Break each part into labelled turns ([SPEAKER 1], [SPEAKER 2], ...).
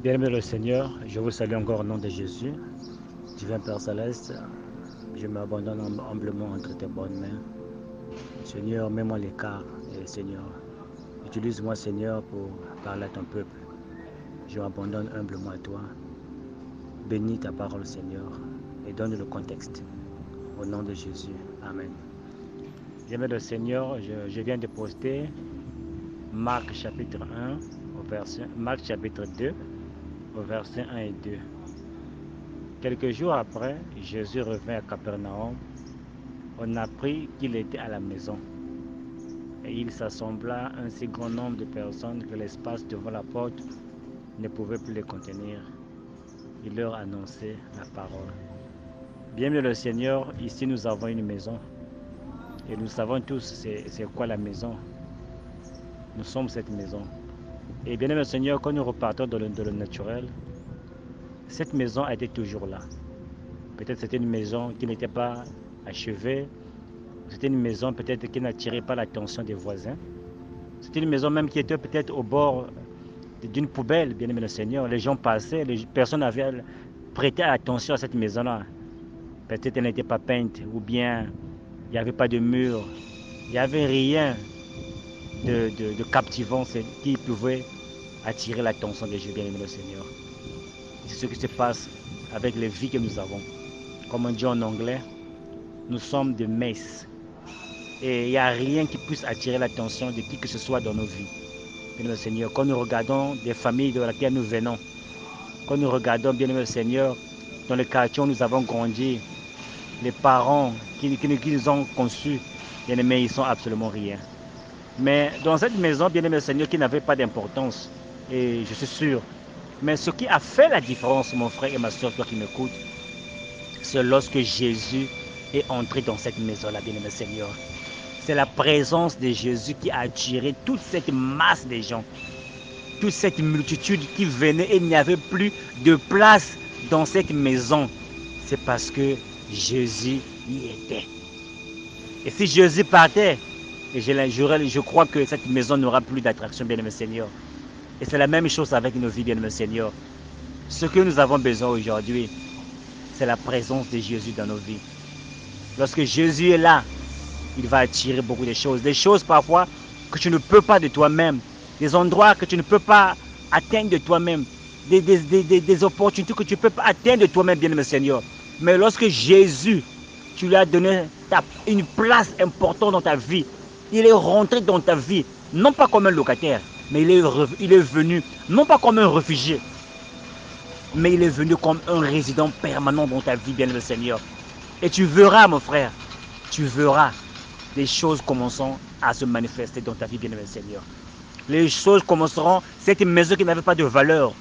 [SPEAKER 1] Bien-aimé le Seigneur, je vous salue encore au nom de Jésus. Divin Père Céleste, je m'abandonne humblement entre tes bonnes mains. Seigneur, mets-moi à l'écart. Et Seigneur, utilise-moi, Seigneur, pour parler à ton peuple. Je m'abandonne humblement à toi. Bénis ta parole, Seigneur, et donne le contexte. Au nom de Jésus. Amen. Bien-aimé le Seigneur, je viens de poster Marc chapitre 1 Marc chapitre 2 au verset 1 et 2. Quelques jours après, Jésus revint à Capernaum. On apprit qu'il était à la maison. Et il s'assembla un si grand nombre de personnes que l'espace devant la porte ne pouvait plus les contenir. Il leur annonçait la parole. Bien-aimé le Seigneur, ici nous avons une maison. Et nous savons tous c'est quoi la maison. Nous sommes cette maison. Et bien-aimé le Seigneur, quand nous repartons dans le naturel, cette maison était toujours là. Peut-être c'était une maison qui n'était pas achevée. C'était une maison peut-être qui n'attirait pas l'attention des voisins. C'était une maison même qui était peut-être au bord d'une poubelle, bien aimé le Seigneur. Les gens passaient, les personnes avaient prêté attention à cette maison-là. Peut-être elle n'était pas peinte, ou bien il n'y avait pas de mur. Il n'y avait rien de captivant qui pouvait attirer l'attention des gens, bien aimé le Seigneur. C'est ce qui se passe avec les vies que nous avons. Comme on dit en anglais, nous sommes des messes. Et il n'y a rien qui puisse attirer l'attention de qui que ce soit dans nos vies. Bien-aimé Seigneur, quand nous regardons des familles de laquelle nous venons, quand nous regardons, bien-aimé Seigneur, dans le quartier où nous avons grandi, les parents qui nous ont conçus, bien-aimés, ils sont absolument rien. Mais dans cette maison, bien-aimé Seigneur, qui n'avait pas d'importance, et je suis sûr, mais ce qui a fait la différence, mon frère et ma soeur, toi qui m'écoutes, c'est lorsque Jésus est entré dans cette maison-là, bien-aimé Seigneur. C'est la présence de Jésus qui a attiré toute cette masse de gens, toute cette multitude qui venait et il n'y avait plus de place dans cette maison. C'est parce que Jésus y était. Et si Jésus partait, et je crois que cette maison n'aura plus d'attraction, bien-aimé Seigneur. Et c'est la même chose avec nos vies, bien-aimé Seigneur. Ce que nous avons besoin aujourd'hui, c'est la présence de Jésus dans nos vies. Lorsque Jésus est là, il va attirer beaucoup de choses. Des choses parfois que tu ne peux pas de toi-même. Des endroits que tu ne peux pas atteindre de toi-même. Des opportunités que tu ne peux pas atteindre de toi-même, bien-aimé Seigneur. Mais lorsque Jésus, tu lui as donné une place importante dans ta vie, il est rentré dans ta vie, non pas comme un locataire, mais il est venu, non pas comme un réfugié, mais il est venu comme un résident permanent dans ta vie, bien-aimé Seigneur. Et tu verras, mon frère, tu verras, les choses commenceront à se manifester dans ta vie, bien-aimé Seigneur. Les choses commenceront, cette maison qui n'avait pas de valeur,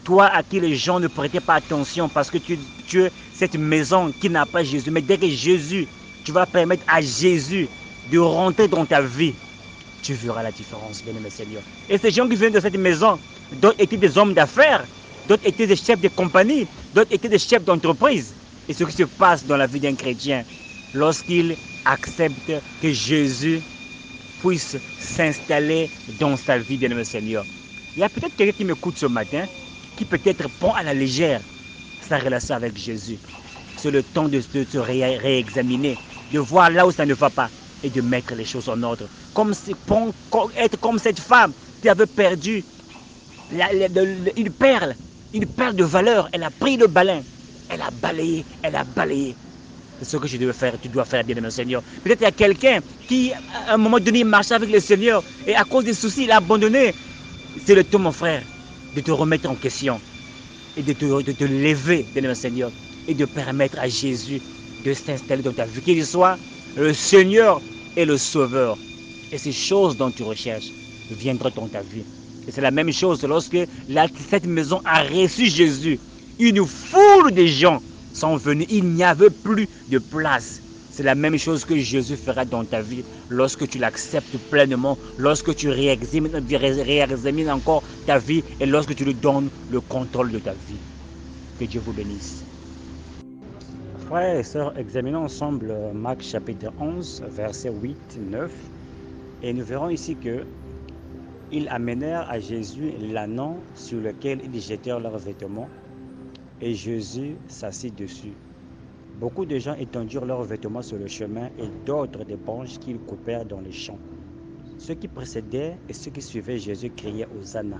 [SPEAKER 1] toi à qui les gens ne prêtaient pas attention parce que tu es cette maison qui n'a pas Jésus. Mais dès que Jésus, tu vas permettre à Jésus de rentrer dans ta vie, tu verras la différence, bien-aimé Seigneur. Et ces gens qui viennent de cette maison, d'autres étaient des hommes d'affaires, d'autres étaient des chefs de compagnie, d'autres étaient des chefs d'entreprise. Et ce qui se passe dans la vie d'un chrétien, lorsqu'il accepte que Jésus puisse s'installer dans sa vie, bien-aimé Seigneur. Il y a peut-être quelqu'un qui m'écoute ce matin, qui peut-être prend à la légère sa relation avec Jésus. C'est le temps de se réexaminer, de voir là où ça ne va pas et de mettre les choses en ordre. Être comme cette femme qui avait perdu une perle de valeur. Elle a pris le balai, elle a balayé, elle a balayé. C'est ce que tu dois faire, bien-aimé Seigneur. Peut-être il y a quelqu'un qui, à un moment donné, marchait avec le Seigneur et à cause des soucis, il a abandonné. C'est le temps, mon frère, de te remettre en question et de te lever, bien-aimé Seigneur, et de permettre à Jésus de s'installer dans ta vie, qu'il soit le Seigneur et le Sauveur. Et ces choses dont tu recherches viendront dans ta vie. Et c'est la même chose lorsque cette maison a reçu Jésus. Une foule de gens sont venus, il n'y avait plus de place. C'est la même chose que Jésus fera dans ta vie lorsque tu l'acceptes pleinement, lorsque tu réexamines encore ta vie et lorsque tu lui donnes le contrôle de ta vie. Que Dieu vous bénisse. Frères et sœurs, examinons ensemble Marc chapitre 11, versets 8, 9. Et nous verrons ici que ils amenèrent à Jésus l'ânon sur lequel ils jetèrent leurs vêtements et Jésus s'assit dessus. Beaucoup de gens étendirent leurs vêtements sur le chemin et d'autres des branches qu'ils coupèrent dans les champs. Ceux qui précédaient et ceux qui suivaient Jésus criaient Hosanna.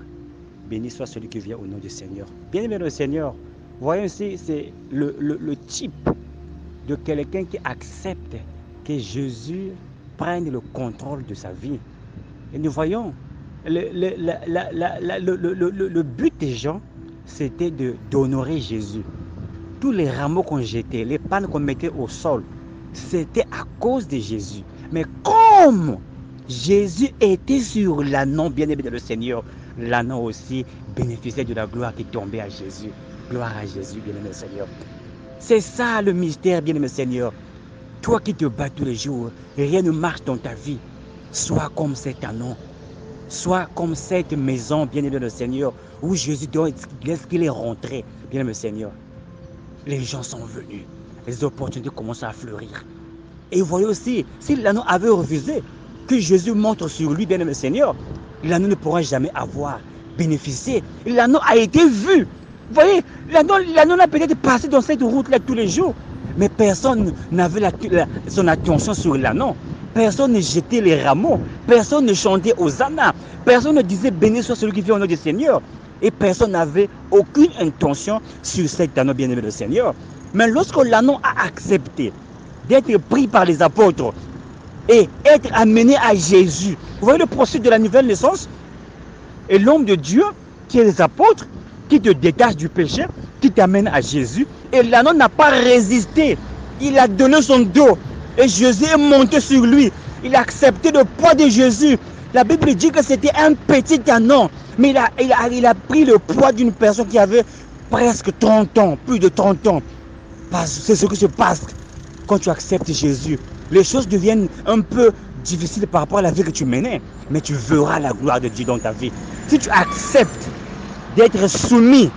[SPEAKER 1] Béni soit celui qui vient au nom du Seigneur. Bien-aimé le Seigneur, voyons ici, c'est le type de quelqu'un qui accepte que Jésus prenne le contrôle de sa vie. Et nous voyons, le but des gens, c'était d'honorer Jésus. Tous les rameaux qu'on jetait, les pannes qu'on mettait au sol, c'était à cause de Jésus. Mais comme Jésus était sur l'ânon, bien-aimé de le Seigneur, l'ânon aussi bénéficiait de la gloire qui tombait à Jésus. Gloire à Jésus, bien-aimé le Seigneur. C'est ça le mystère, bien-aimé Seigneur. Toi qui te bats tous les jours, rien ne marche dans ta vie. Sois comme cet ânon. Sois comme cette maison, bien-aimé le Seigneur, où Jésus laisse qu'il est rentré, bien-aimé le Seigneur. Les gens sont venus. Les opportunités commencent à fleurir. Et vous voyez aussi, si l'ânon avait refusé que Jésus montre sur lui, bien-aimé le Seigneur, l'ânon ne pourra jamais avoir bénéficié. L'ânon a été vu. Vous voyez, l'ânon a peut-être passé dans cette route-là tous les jours. Mais personne n'avait son attention sur l'ânon. Personne ne jetait les rameaux. Personne ne chantait Hosanna. Personne ne disait béni soit celui qui vient au nom du Seigneur. Et personne n'avait aucune intention sur cet ânon, bien-aimé du Seigneur. Mais lorsque l'ânon a accepté d'être pris par les apôtres et être amené à Jésus, vous voyez le processus de la nouvelle naissance, et l'homme de Dieu, qui est les apôtres, qui te détache du péché, qui t'amène à Jésus, et l'ânon n'a pas résisté. Il a donné son dos, et Jésus est monté sur lui. Il a accepté le poids de Jésus. La Bible dit que c'était un petit ânon, mais il a pris le poids d'une personne qui avait presque 30 ans, plus de 30 ans. C'est ce qui se passe quand tu acceptes Jésus. Les choses deviennent un peu difficiles par rapport à la vie que tu menais, mais tu verras la gloire de Dieu dans ta vie. Si tu acceptes d'être soumis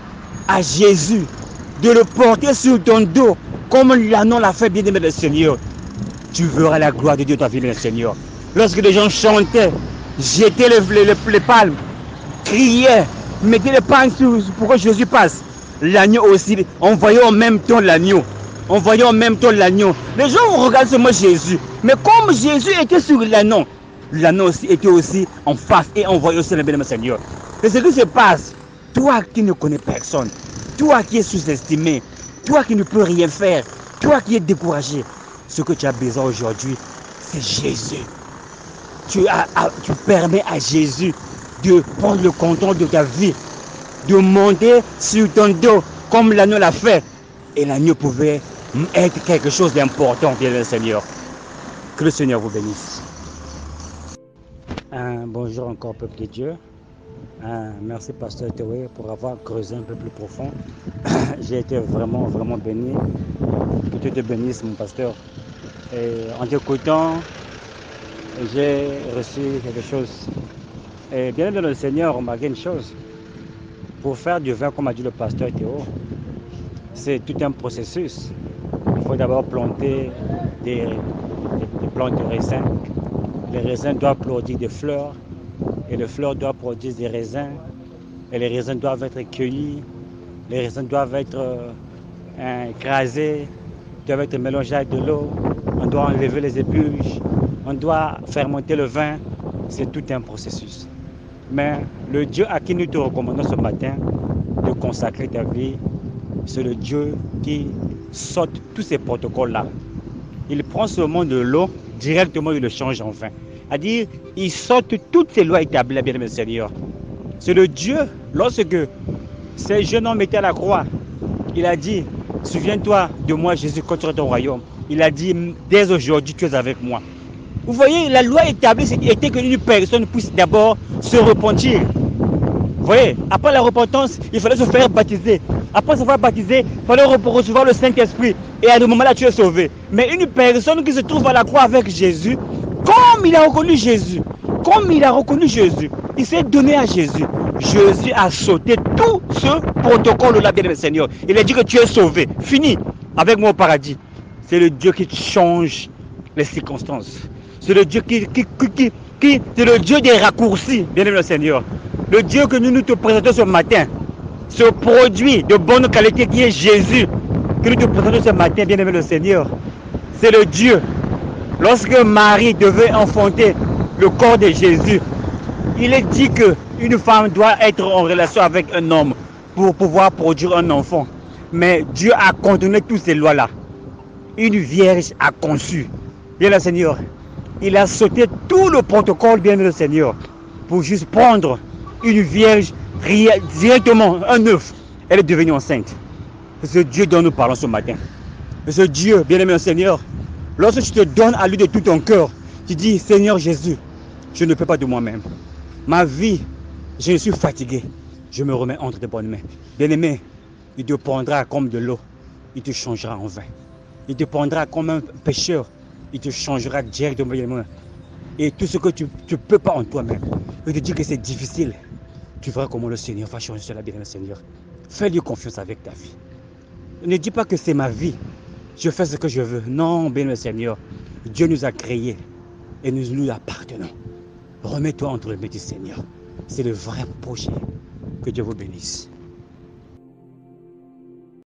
[SPEAKER 1] à Jésus, de le porter sur ton dos, comme l'ânon l'a fait, bien-aimé le Seigneur, tu verras la gloire de Dieu dans ta vie, le Seigneur. Lorsque les gens chantaient, jetaient les palmes, criaient, mettaient les palmes pour que Jésus passe, l'agneau aussi, on voyait en même temps l'agneau. On voyait en même temps l'agneau. Les gens regardent seulement Jésus. Mais comme Jésus était sur l'ânon, l'agneau aussi était aussi en face et on voyait aussi le bien-aimé Seigneur. Et ce qui se passe, toi qui ne connais personne, toi qui es sous-estimé, toi qui ne peux rien faire, toi qui es découragé, ce que tu as besoin aujourd'hui, c'est Jésus. Tu permets à Jésus de prendre le contrôle de ta vie, de monter sur ton dos comme l'agneau l'a fait. Et l'agneau pouvait être quelque chose d'important, bien le Seigneur. Que le Seigneur vous bénisse. Bonjour encore, peuple de Dieu. Merci, pasteur Théoé, pour avoir creusé un peu plus profond. J'ai été vraiment, vraiment béni. Que Dieu te bénisse, mon pasteur. Et en t'écoutant, j'ai reçu quelque chose. Et bien le Seigneur, remarquez une chose. Pour faire du vin, comme a dit le pasteur Théo, c'est tout un processus. Il faut d'abord planter des plantes de raisins. Les raisins doivent produire des fleurs. Et les fleurs doivent produire des raisins. Et les raisins doivent être cueillis. Les raisins doivent être écrasés. Doivent être mélangés avec de l'eau. On doit enlever les épluches. On doit fermenter le vin. C'est tout un processus. Mais le Dieu à qui nous te recommandons ce matin de consacrer ta vie, c'est le Dieu qui saute tous ces protocoles-là. Il prend seulement de l'eau, directement il le change en vin. C'est-à-dire, il saute toutes ces lois établies, bien aimé Seigneur. C'est le Dieu, lorsque ces jeunes hommes étaient à la croix, il a dit, souviens-toi de moi Jésus quand tu seras au royaume. Il a dit, dès aujourd'hui tu es avec moi. Vous voyez, la loi établie était qu'une personne puisse d'abord se repentir. Vous voyez, après la repentance, il fallait se faire baptiser. Après se faire baptiser, il fallait recevoir le Saint-Esprit. Et à ce moment-là, tu es sauvé. Mais une personne qui se trouve à la croix avec Jésus, comme il a reconnu Jésus, il s'est donné à Jésus. Jésus a sauté tout ce protocole-là, bien aimé Seigneur. Il a dit que tu es sauvé. Fini avec moi au paradis. C'est le Dieu qui change les circonstances. C'est le Dieu qui c'est le Dieu des raccourcis, bien-aimé le Seigneur. Le Dieu que nous te présentons ce matin, ce produit de bonne qualité qui est Jésus, que nous te présentons ce matin, bien-aimé le Seigneur, c'est le Dieu. Lorsque Marie devait enfanter le corps de Jésus, il est dit qu'une femme doit être en relation avec un homme pour pouvoir produire un enfant. Mais Dieu a contourné toutes ces lois-là. Une vierge a conçu. Bien le Seigneur, il a sauté tout le protocole, bien le Seigneur, pour juste prendre une vierge directement, un œuf. Elle est devenue enceinte. C'est ce Dieu dont nous parlons ce matin. C'est ce Dieu, bien-aimé le Seigneur, lorsque tu te donnes à lui de tout ton cœur, tu dis, Seigneur Jésus, je ne peux pas de moi-même. Ma vie, je suis fatigué. Je me remets entre tes bonnes mains. Bien-aimé, il te prendra comme de l'eau. Il te changera en vin. Il te prendra comme un pécheur. Il te changera directement. Et tout ce que tu ne peux pas en toi-même, il te dit que c'est difficile. Tu verras comment le Seigneur va changer cela, bien-aimé Seigneur. Fais-lui confiance avec ta vie. Ne dis pas que c'est ma vie. Je fais ce que je veux. Non, bien-aimé Seigneur. Dieu nous a créés et nous nous appartenons. Remets-toi entre les mains du Seigneur. C'est le vrai projet. Que Dieu vous bénisse.